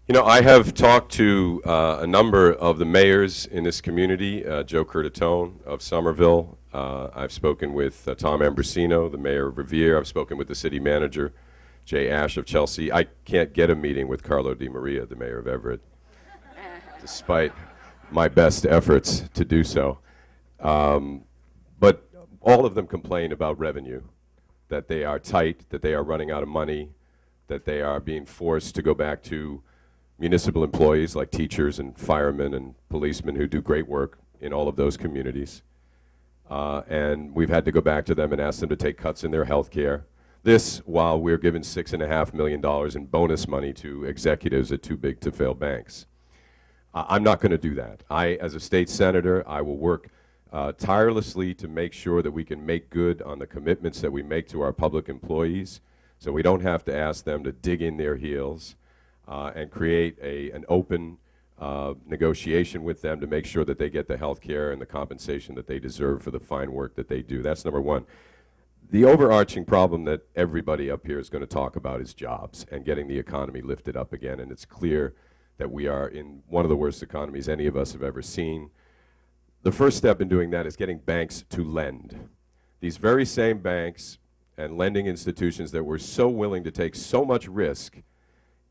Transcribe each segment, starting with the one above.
You know, I have talked to a number of the mayors in this community, Joe Curtatone of Somerville. I've spoken with Tom Ambrosino, the mayor of Revere. I've spoken with the city manager, Jay Ash of Chelsea. I can't get a meeting with Carlo Di Maria, the mayor of Everett, despite my best efforts to do so. But all of them complain about revenue, that they are tight, that they are running out of money, that they are being forced to go back to municipal employees like teachers and firemen and policemen who do great work in all of those communities. And we've had to go back to them and ask them to take cuts in their health care. This while we're giving $6.5 million in bonus money to executives at too big to fail banks. I'm not going to do that. As a state senator, I will work tirelessly to make sure that we can make good on the commitments that we make to our public employees, so we don't have to ask them to dig in their heels and create an open negotiation with them to make sure that they get the health care and the compensation that they deserve for the fine work that they do. That's number one. The overarching problem that everybody up here is going to talk about is jobs and getting the economy lifted up again, and it's clear that we are in one of the worst economies any of us have ever seen. The first step in doing that is getting banks to lend. These very same banks and lending institutions that were so willing to take so much risk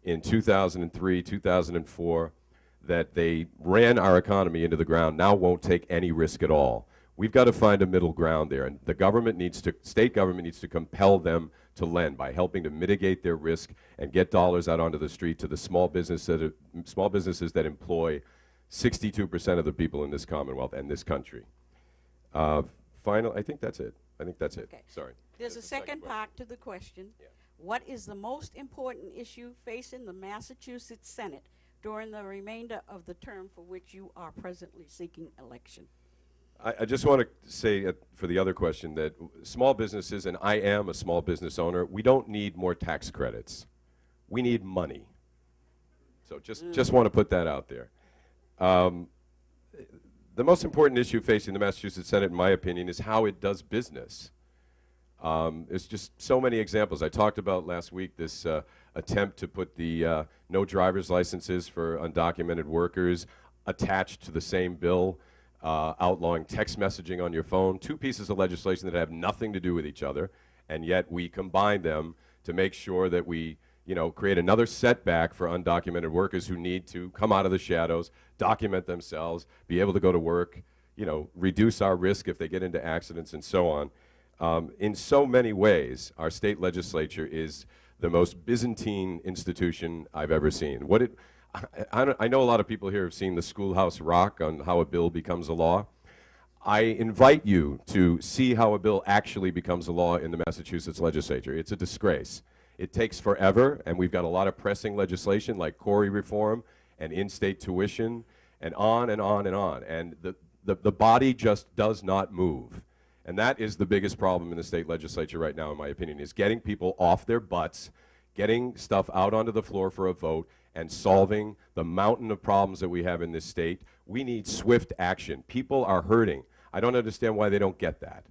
in 2003, 2004, that they ran our economy into the ground, now won't take any risk at all. We've got to find a middle ground there, and the state government needs to compel them to lend by helping to mitigate their risk and get dollars out onto the street to the small businesses that employ 62% of the people in this Commonwealth and this country. I think that's it. Okay. Sorry. There's a second part to the question. Yeah. What is the most important issue facing the Massachusetts Senate during the remainder of the term for which you are presently seeking election? I just want to say for the other question that small businesses, and I am a small business owner, we don't need more tax credits. We need money. So just want to put that out there. The most important issue facing the Massachusetts Senate, in my opinion, is how it does business. There's just so many examples. I talked about last week this attempt to put the no driver's licenses for undocumented workers attached to the same bill, outlawing text messaging on your phone, two pieces of legislation that have nothing to do with each other, and yet we combine them to make sure that we create another setback for undocumented workers who need to come out of the shadows, document themselves, be able to go to work, reduce our risk if they get into accidents and so on. In so many ways, our state legislature is the most Byzantine institution I've ever seen. I know a lot of people here have seen the Schoolhouse Rock on how a bill becomes a law. I invite you to see how a bill actually becomes a law in the Massachusetts legislature. It's a disgrace. It takes forever, and we've got a lot of pressing legislation like Corey reform and in-state tuition and on and on and on. And the body just does not move. And that is the biggest problem in the state legislature right now, in my opinion, is getting people off their butts, getting stuff out onto the floor for a vote, and solving the mountain of problems that we have in this state. We need swift action. People are hurting. I don't understand why they don't get that.